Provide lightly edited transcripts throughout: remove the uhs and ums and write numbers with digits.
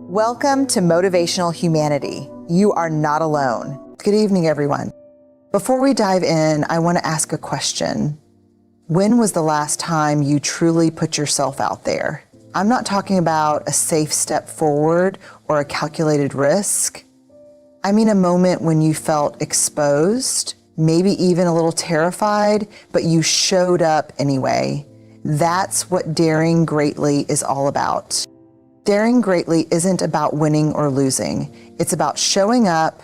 Welcome to Motivational Humanity. You are not alone. Good evening, everyone. Before we dive in, I want to ask a question. When was the last time you truly put yourself out there? I'm not talking about a safe step forward or a calculated risk. I mean a moment when you felt exposed, maybe even a little terrified, but you showed up anyway. That's what daring greatly is all about. Daring greatly isn't about winning or losing. It's about showing up,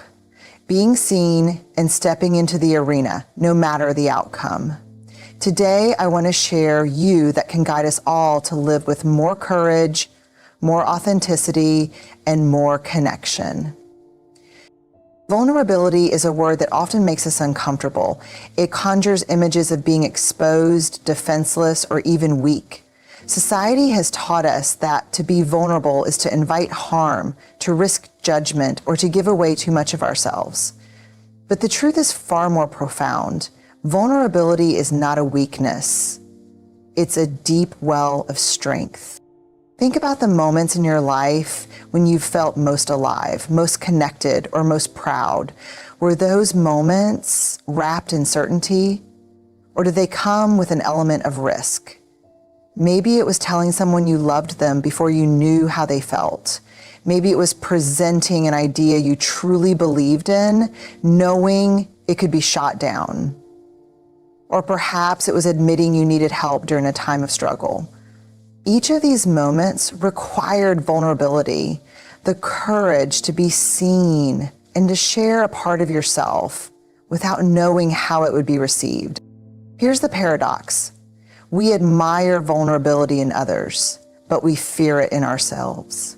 being seen, and stepping into the arena, no matter the outcome. Today, I want to share you that can guide us all to live with more courage, more authenticity, and more connection. Vulnerability is a word that often makes us uncomfortable. It conjures images of being exposed, defenseless, or even weak. Society has taught us that to be vulnerable is to invite harm, to risk judgment, or to give away too much of ourselves. But the truth is far more profound. Vulnerability is not a weakness. It's a deep well of strength. Think about the moments in your life when you felt most alive, most connected, or most proud. Were those moments wrapped in certainty, or did they come with an element of risk? Maybe it was telling someone you loved them before you knew how they felt. Maybe it was presenting an idea you truly believed in, knowing it could be shot down. Or perhaps it was admitting you needed help during a time of struggle. Each of these moments required vulnerability, the courage to be seen and to share a part of yourself without knowing how it would be received. Here's the paradox. We admire vulnerability in others, but we fear it in ourselves.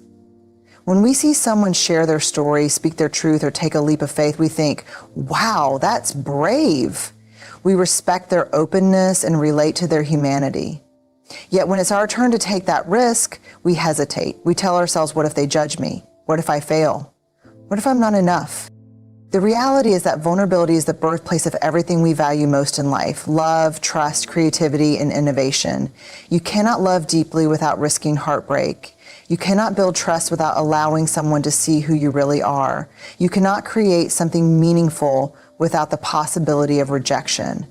When we see someone share their story, speak their truth, or take a leap of faith, we think, wow, that's brave. We respect their openness and relate to their humanity. Yet when it's our turn to take that risk, we hesitate. We tell ourselves, what if they judge me? What if I fail? What if I'm not enough? The reality is that vulnerability is the birthplace of everything we value most in life: love, trust, creativity, and innovation. You cannot love deeply without risking heartbreak. You cannot build trust without allowing someone to see who you really are. You cannot create something meaningful without the possibility of rejection.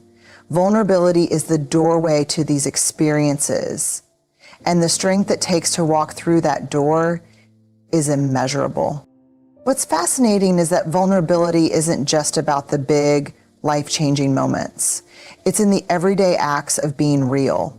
Vulnerability is the doorway to these experiences, and the strength it takes to walk through that door is immeasurable. What's fascinating is that vulnerability isn't just about the big, life-changing moments. It's in the everyday acts of being real.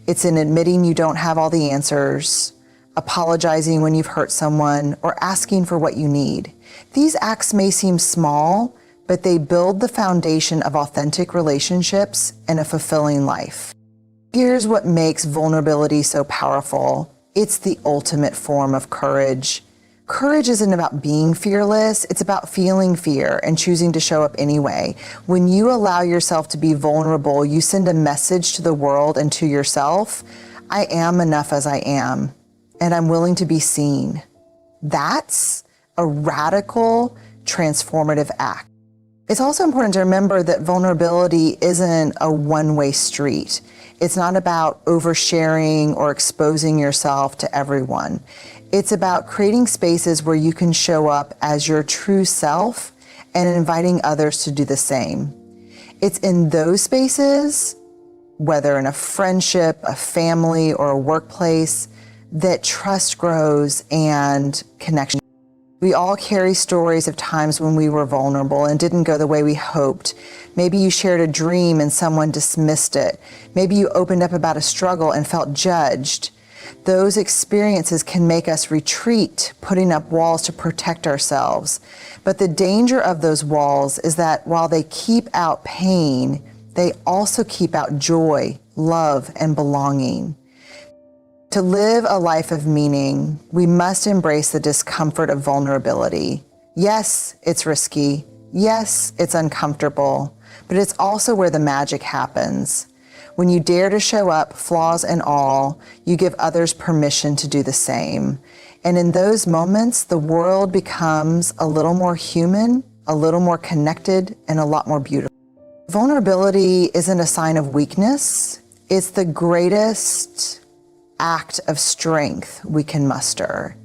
It's in admitting you don't have all the answers, apologizing when you've hurt someone, or asking for what you need. These acts may seem small, but they build the foundation of authentic relationships and a fulfilling life. Here's what makes vulnerability so powerful. It's the ultimate form of courage. Courage isn't about being fearless, it's about feeling fear and choosing to show up anyway. When you allow yourself to be vulnerable, you send a message to the world and to yourself: I am enough as I am, and I'm willing to be seen. That's a radical, transformative act. It's also important to remember that vulnerability isn't a one-way street. It's not about oversharing or exposing yourself to everyone. It's about creating spaces where you can show up as your true self and inviting others to do the same. It's in those spaces, whether in a friendship, a family, or a workplace, that trust grows and connection. We all carry stories of times when we were vulnerable and didn't go the way we hoped. Maybe you shared a dream and someone dismissed it. Maybe you opened up about a struggle and felt judged. Those experiences can make us retreat, putting up walls to protect ourselves. But the danger of those walls is that while they keep out pain, they also keep out joy, love, and belonging. To live a life of meaning, we must embrace the discomfort of vulnerability. Yes, it's risky. Yes, it's uncomfortable, but it's also where the magic happens. When you dare to show up, flaws and all, you give others permission to do the same. And in those moments, the world becomes a little more human, a little more connected, and a lot more beautiful. Vulnerability isn't a sign of weakness. It's the greatest act of strength we can muster.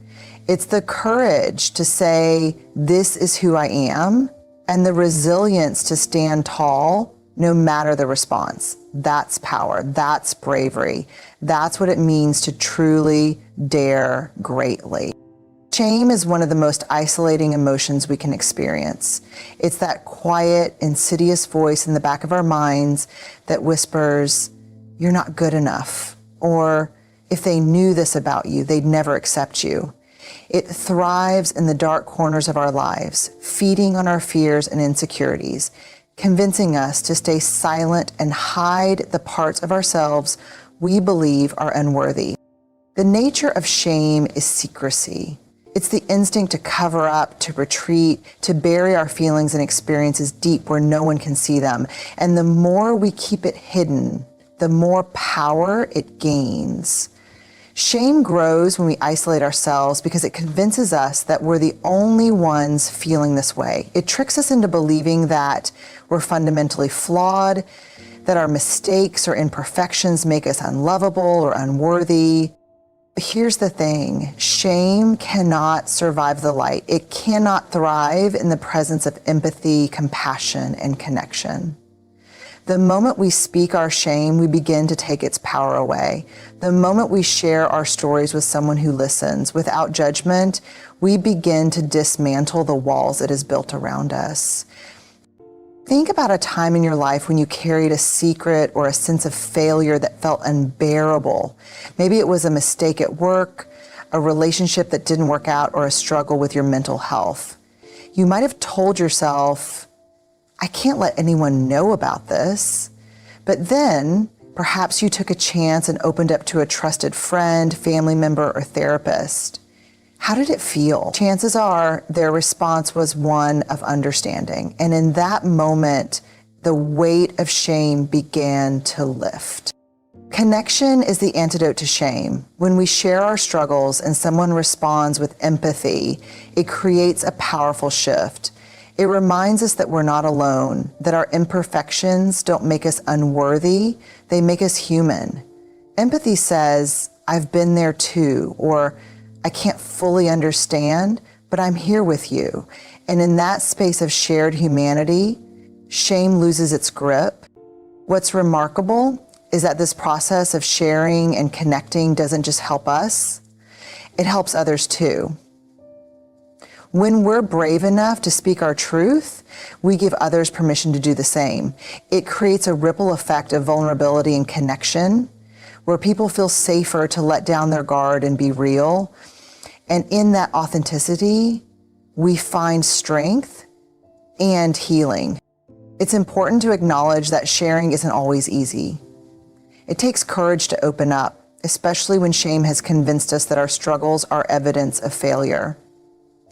It's the courage to say, this is who I am, and the resilience to stand tall no matter the response. That's power. That's bravery. That's what it means to truly dare greatly. Shame is one of the most isolating emotions we can experience. It's that quiet, insidious voice in the back of our minds that whispers, you're not good enough, or if they knew this about you, they'd never accept you. It thrives in the dark corners of our lives, feeding on our fears and insecurities, convincing us to stay silent and hide the parts of ourselves we believe are unworthy. The nature of shame is secrecy. It's the instinct to cover up, to retreat, to bury our feelings and experiences deep where no one can see them. And the more we keep it hidden, the more power it gains. Shame grows when we isolate ourselves because it convinces us that we're the only ones feeling this way. It tricks us into believing that we're fundamentally flawed, that our mistakes or imperfections make us unlovable or unworthy. But here's the thing, shame cannot survive the light. It cannot thrive in the presence of empathy, compassion, and connection. The moment we speak our shame, we begin to take its power away. The moment we share our stories with someone who listens without judgment, we begin to dismantle the walls it has built around us. Think about a time in your life when you carried a secret or a sense of failure that felt unbearable. Maybe it was a mistake at work, a relationship that didn't work out, or a struggle with your mental health. You might have told yourself, I can't let anyone know about this. But then perhaps you took a chance and opened up to a trusted friend, family member, or therapist. How did it feel? Chances are their response was one of understanding. And in that moment, the weight of shame began to lift. Connection is the antidote to shame. When we share our struggles and someone responds with empathy, it creates a powerful shift. It reminds us that we're not alone, that our imperfections don't make us unworthy, they make us human. Empathy says, I've been there too, or I can't fully understand, but I'm here with you. And in that space of shared humanity, shame loses its grip. What's remarkable is that this process of sharing and connecting doesn't just help us, it helps others too. When we're brave enough to speak our truth, we give others permission to do the same. It creates a ripple effect of vulnerability and connection, where people feel safer to let down their guard and be real. And in that authenticity, we find strength and healing. It's important to acknowledge that sharing isn't always easy. It takes courage to open up, especially when shame has convinced us that our struggles are evidence of failure.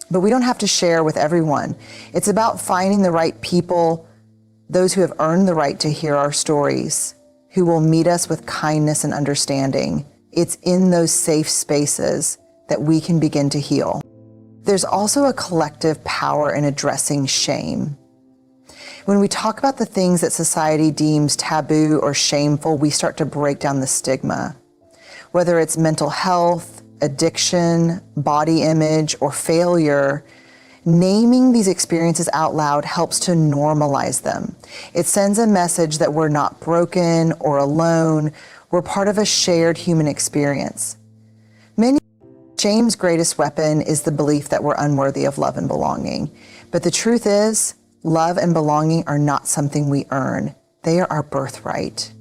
But we don't have to share with everyone. It's about finding the right people, those who have earned the right to hear our stories, who will meet us with kindness and understanding. It's in those safe spaces that we can begin to heal. There's also a collective power in addressing shame. When we talk about the things that society deems taboo or shameful, we start to break down the stigma. Whether it's mental health, addiction, body image, or failure, naming these experiences out loud helps to normalize them. It sends a message that we're not broken or alone. We're part of a shared human experience. Shame's greatest weapon is the belief that we're unworthy of love and belonging. But the truth is, love and belonging are not something we earn. They are our birthright.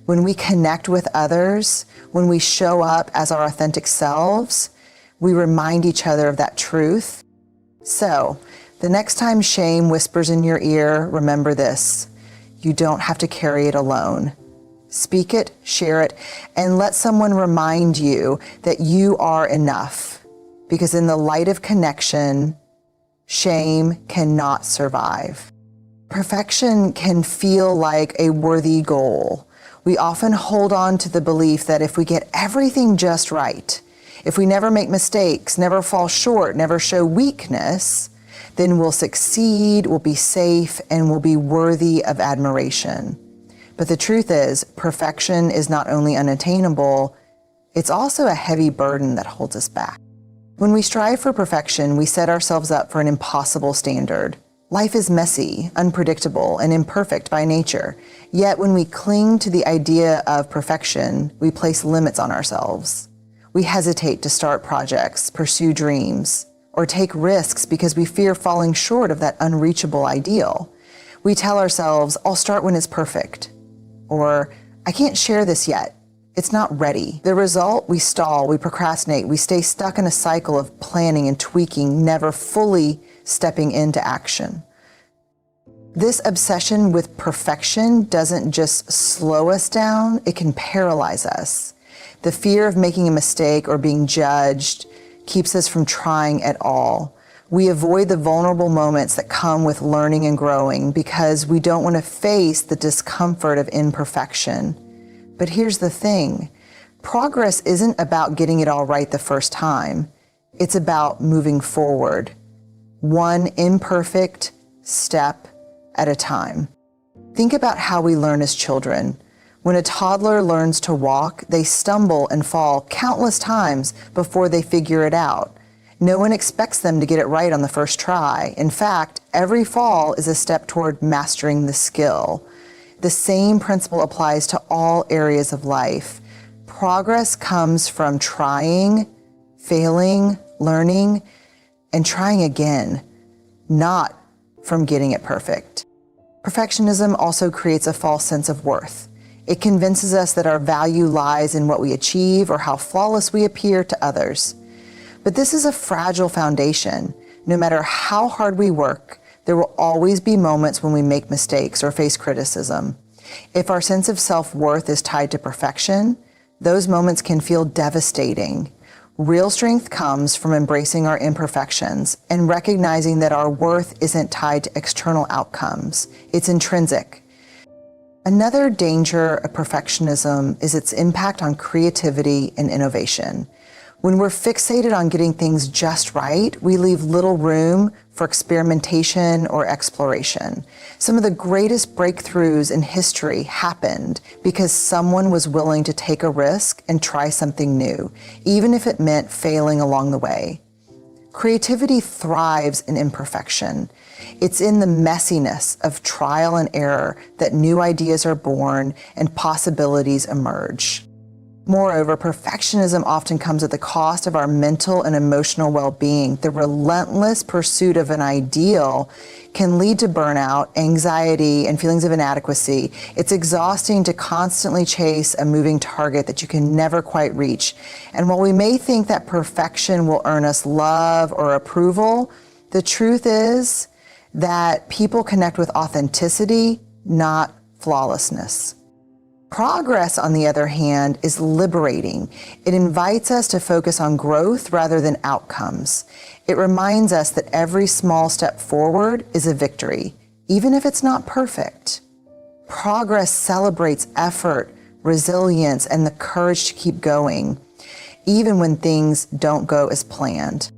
When we connect with others, when we show up as our authentic selves, we remind each other of that truth. So, the next time shame whispers in your ear, remember this: you don't have to carry it alone. Speak it, share it, and let someone remind you that you are enough. Because in the light of connection, shame cannot survive. Perfection can feel like a worthy goal. We often hold on to the belief that if we get everything just right, if we never make mistakes, never fall short, never show weakness, then we'll succeed, we'll be safe, and we'll be worthy of admiration. But the truth is, perfection is not only unattainable, it's also a heavy burden that holds us back. When we strive for perfection, we set ourselves up for an impossible standard. Life is messy, unpredictable, and imperfect by nature. Yet when we cling to the idea of perfection, we place limits on ourselves. We hesitate to start projects, pursue dreams, or take risks because we fear falling short of that unreachable ideal. We tell ourselves, I'll start when it's perfect. Or, I can't share this yet. It's not ready. The result, we stall, we procrastinate, we stay stuck in a cycle of planning and tweaking, never fully stepping into action. This obsession with perfection doesn't just slow us down, it can paralyze us. The fear of making a mistake or being judged keeps us from trying at all. We avoid the vulnerable moments that come with learning and growing because we don't want to face the discomfort of imperfection. But here's the thing, progress isn't about getting it all right the first time. It's about moving forward, one imperfect step at a time. Think about how we learn as children. When a toddler learns to walk, they stumble and fall countless times before they figure it out. No one expects them to get it right on the first try. In fact, every fall is a step toward mastering the skill. The same principle applies to all areas of life. Progress comes from trying, failing, learning, and trying again, not from getting it perfect. Perfectionism also creates a false sense of worth. It convinces us that our value lies in what we achieve or how flawless we appear to others. But this is a fragile foundation. No matter how hard we work, there will always be moments when we make mistakes or face criticism. If our sense of self-worth is tied to perfection, those moments can feel devastating. Real strength comes from embracing our imperfections and recognizing that our worth isn't tied to external outcomes. It's intrinsic. Another danger of perfectionism is its impact on creativity and innovation. When we're fixated on getting things just right, we leave little room for experimentation or exploration. Some of the greatest breakthroughs in history happened because someone was willing to take a risk and try something new, even if it meant failing along the way. Creativity thrives in imperfection. It's in the messiness of trial and error that new ideas are born and possibilities emerge. Moreover, perfectionism often comes at the cost of our mental and emotional well-being. The relentless pursuit of an ideal can lead to burnout, anxiety, and feelings of inadequacy. It's exhausting to constantly chase a moving target that you can never quite reach. And while we may think that perfection will earn us love or approval, the truth is that people connect with authenticity, not flawlessness. Progress, on the other hand, is liberating. It invites us to focus on growth rather than outcomes. It reminds us that every small step forward is a victory, even if it's not perfect. Progress celebrates effort, resilience, and the courage to keep going, even when things don't go as planned.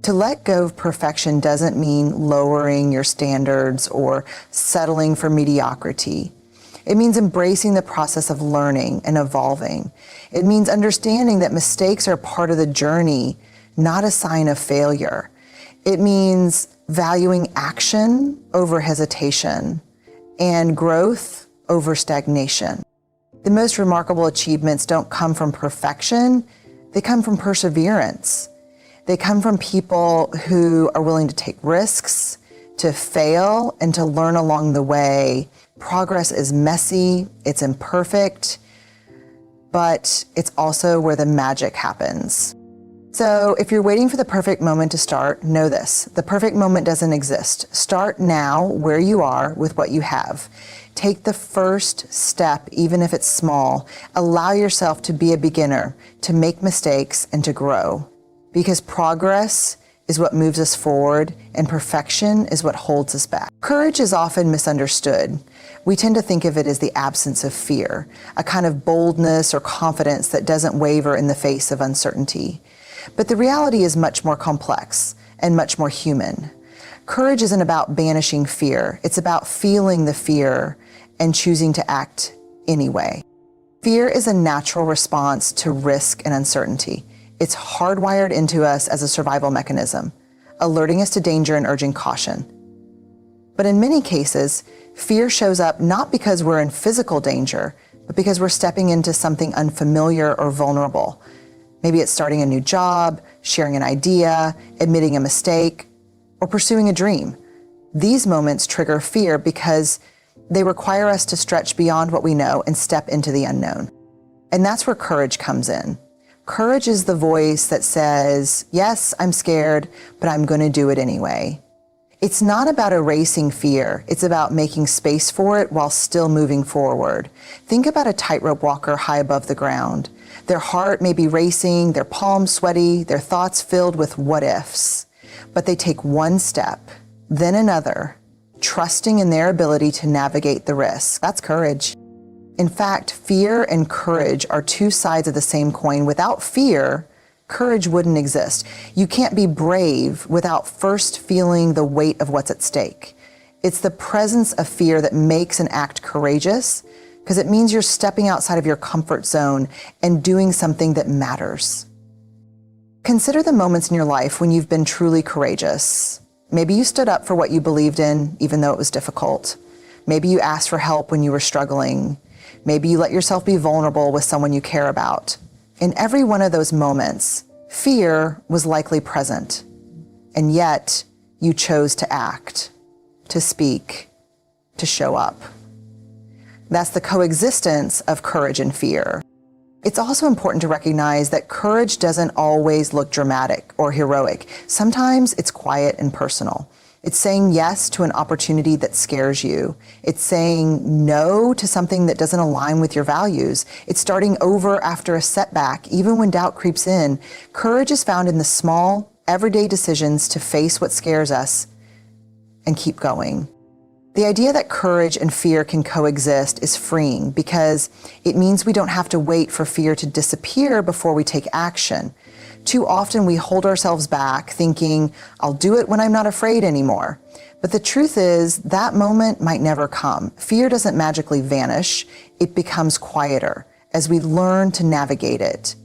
To let go of perfection doesn't mean lowering your standards or settling for mediocrity. It means embracing the process of learning and evolving. It means understanding that mistakes are part of the journey, not a sign of failure. It means valuing action over hesitation and growth over stagnation. The most remarkable achievements don't come from perfection, they come from perseverance. They come from people who are willing to take risks, to fail, and to learn along the way. Progress is messy, it's imperfect, but it's also where the magic happens. So if you're waiting for the perfect moment to start, know this: the perfect moment doesn't exist. Start now where you are with what you have. Take the first step, even if it's small. Allow yourself to be a beginner, to make mistakes, and to grow. Because progress is what moves us forward, and perfection is what holds us back. Courage is often misunderstood. We tend to think of it as the absence of fear, a kind of boldness or confidence that doesn't waver in the face of uncertainty. But the reality is much more complex and much more human. Courage isn't about banishing fear. It's about feeling the fear and choosing to act anyway. Fear is a natural response to risk and uncertainty. It's hardwired into us as a survival mechanism, alerting us to danger and urging caution. But in many cases, fear shows up not because we're in physical danger, but because we're stepping into something unfamiliar or vulnerable. Maybe it's starting a new job, sharing an idea, admitting a mistake, or pursuing a dream. These moments trigger fear because they require us to stretch beyond what we know and step into the unknown. And that's where courage comes in. Courage is the voice that says, yes, I'm scared, but I'm going to do it anyway. It's not about erasing fear. It's about making space for it while still moving forward. Think about a tightrope walker high above the ground. Their heart may be racing, their palms sweaty, their thoughts filled with what ifs. But they take one step, then another, trusting in their ability to navigate the risk. That's courage. In fact, fear and courage are two sides of the same coin. Without fear, courage wouldn't exist. You can't be brave without first feeling the weight of what's at stake. It's the presence of fear that makes an act courageous, because it means you're stepping outside of your comfort zone and doing something that matters. Consider the moments in your life when you've been truly courageous. Maybe you stood up for what you believed in, even though it was difficult. Maybe you asked for help when you were struggling. Maybe you let yourself be vulnerable with someone you care about. In every one of those moments, fear was likely present, and yet you chose to act, to speak, to show up. That's the coexistence of courage and fear. It's also important to recognize that courage doesn't always look dramatic or heroic. Sometimes it's quiet and personal. It's saying yes to an opportunity that scares you. It's saying no to something that doesn't align with your values. It's starting over after a setback, even when doubt creeps in. Courage is found in the small, everyday decisions to face what scares us and keep going. The idea that courage and fear can coexist is freeing because it means we don't have to wait for fear to disappear before we take action. Too often we hold ourselves back thinking, I'll do it when I'm not afraid anymore. But the truth is that moment might never come. Fear doesn't magically vanish. It becomes quieter as we learn to navigate it.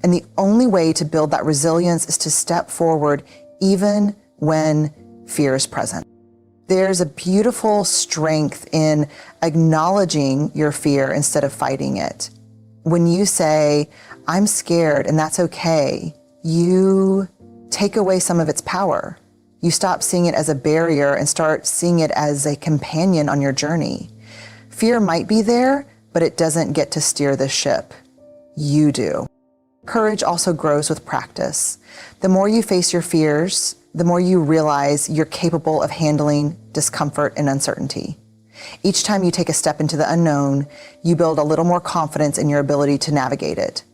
And the only way to build that resilience is to step forward even when fear is present. There's a beautiful strength in acknowledging your fear instead of fighting it. When you say, I'm scared and that's okay, you take away some of its power. You stop seeing it as a barrier and start seeing it as a companion on your journey. Fear might be there, but it doesn't get to steer the ship. You do. Courage also grows with practice. The more you face your fears, the more you realize you're capable of handling discomfort and uncertainty. Each time you take a step into the unknown, you build a little more confidence in your ability to navigate it.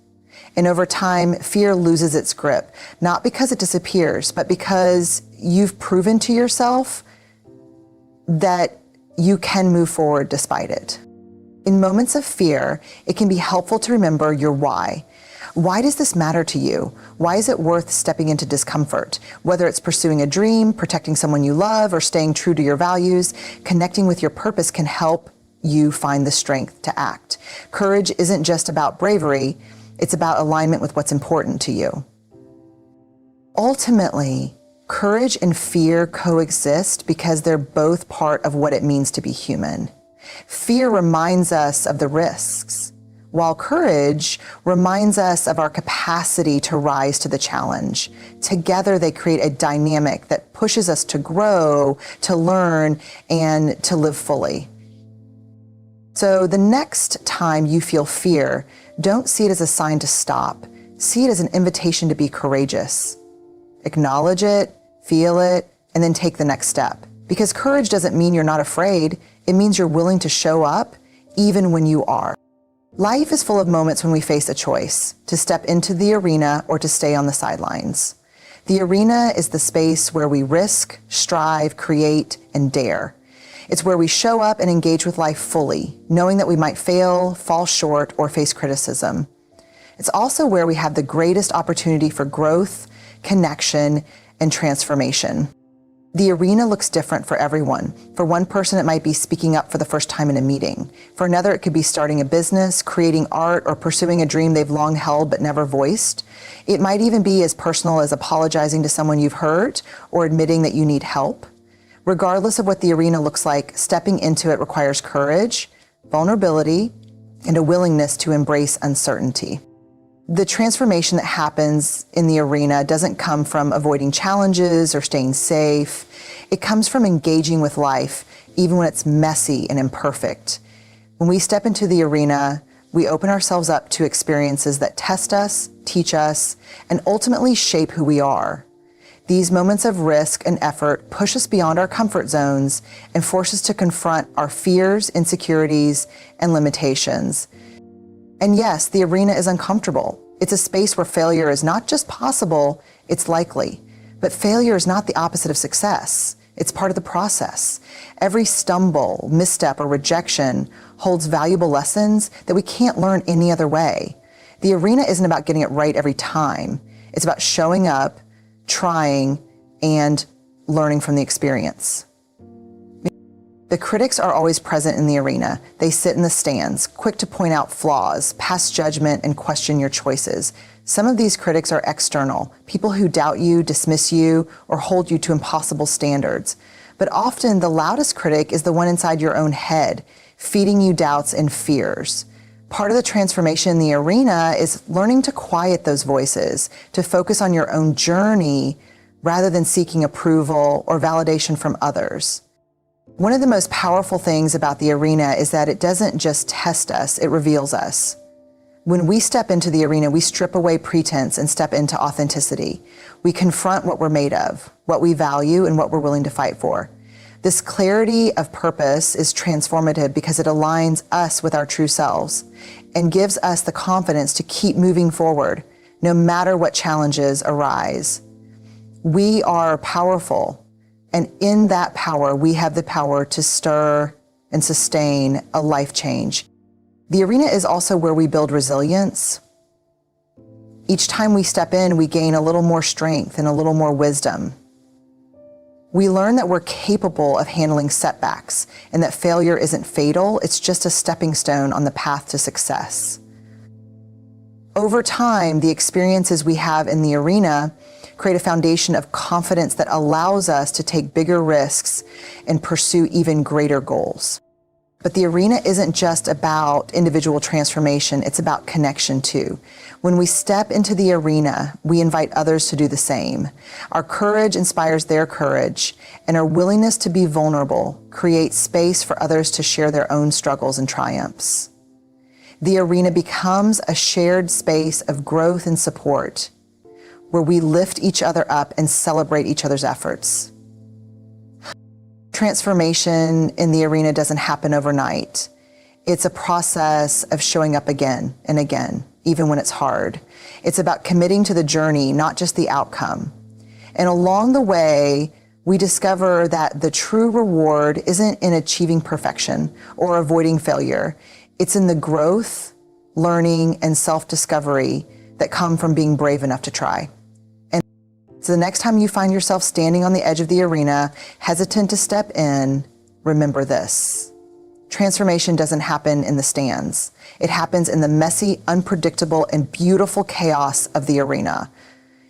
And over time, fear loses its grip, not because it disappears, but because you've proven to yourself that you can move forward despite it. In moments of fear, it can be helpful to remember your why. Why does this matter to you? Why is it worth stepping into discomfort? Whether it's pursuing a dream, protecting someone you love, or staying true to your values, connecting with your purpose can help you find the strength to act. Courage isn't just about bravery, it's about alignment with what's important to you. Ultimately, courage and fear coexist because they're both part of what it means to be human. Fear reminds us of the risks, while courage reminds us of our capacity to rise to the challenge. Together, they create a dynamic that pushes us to grow, to learn, and to live fully. So the next time you feel fear, don't see it as a sign to stop. See it as an invitation to be courageous. Acknowledge it, feel it, and then take the next step. Because courage doesn't mean you're not afraid. It means you're willing to show up even when you are. Life is full of moments when we face a choice, to step into the arena or to stay on the sidelines. The arena is the space where we risk, strive, create, and dare. It's where we show up and engage with life fully, knowing that we might fail, fall short, or face criticism. It's also where we have the greatest opportunity for growth, connection, and transformation. The arena looks different for everyone. For one person, it might be speaking up for the first time in a meeting. For another, it could be starting a business, creating art, or pursuing a dream they've long held but never voiced. It might even be as personal as apologizing to someone you've hurt or admitting that you need help. Regardless of what the arena looks like, stepping into it requires courage, vulnerability, and a willingness to embrace uncertainty. The transformation that happens in the arena doesn't come from avoiding challenges or staying safe. It comes from engaging with life, even when it's messy and imperfect. When we step into the arena, we open ourselves up to experiences that test us, teach us, and ultimately shape who we are. These moments of risk and effort push us beyond our comfort zones and force us to confront our fears, insecurities, and limitations. And yes, the arena is uncomfortable. It's a space where failure is not just possible, it's likely. But failure is not the opposite of success. It's part of the process. Every stumble, misstep, or rejection holds valuable lessons that we can't learn any other way. The arena isn't about getting it right every time. It's about showing up, trying, and learning from the experience. The critics are always present in the arena. They sit in the stands, quick to point out flaws, pass judgment, and question your choices. Some of these critics are external, people who doubt you, dismiss you, or hold you to impossible standards. But often the loudest critic is the one inside your own head, feeding you doubts and fears. Part of the transformation in the arena is learning to quiet those voices, to focus on your own journey rather than seeking approval or validation from others. One of the most powerful things about the arena is that it doesn't just test us, it reveals us. When we step into the arena, we strip away pretense and step into authenticity. We confront what we're made of, what we value, and what we're willing to fight for. This clarity of purpose is transformative because it aligns us with our true selves and gives us the confidence to keep moving forward, no matter what challenges arise. We are powerful. And in that power, we have the power to stir and sustain a life change. The arena is also where we build resilience. Each time we step in, we gain a little more strength and a little more wisdom. We learn that we're capable of handling setbacks and that failure isn't fatal, it's just a stepping stone on the path to success. Over time, the experiences we have in the arena create a foundation of confidence that allows us to take bigger risks and pursue even greater goals. But the arena isn't just about individual transformation, it's about connection too. When we step into the arena, we invite others to do the same. Our courage inspires their courage, and our willingness to be vulnerable creates space for others to share their own struggles and triumphs. The arena becomes a shared space of growth and support, where we lift each other up and celebrate each other's efforts. Transformation in the arena doesn't happen overnight. It's a process of showing up again and again, even when it's hard. It's about committing to the journey, not just the outcome. And along the way, we discover that the true reward isn't in achieving perfection or avoiding failure. It's in the growth, learning, and self-discovery that come from being brave enough to try. So the next time you find yourself standing on the edge of the arena, hesitant to step in, remember this. Transformation doesn't happen in the stands. It happens in the messy, unpredictable, and beautiful chaos of the arena.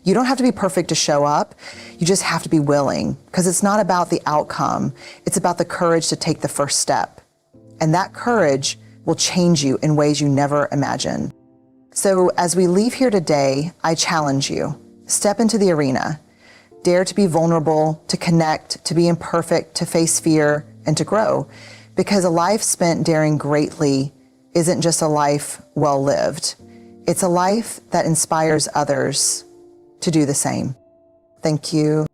You don't have to be perfect to show up. You just have to be willing, because it's not about the outcome. It's about the courage to take the first step. And that courage will change you in ways you never imagined. So as we leave here today, I challenge you. Step into the arena. Dare to be vulnerable, to connect, to be imperfect, to face fear, and to grow. Because a life spent daring greatly isn't just a life well lived. It's a life that inspires others to do the same. Thank you.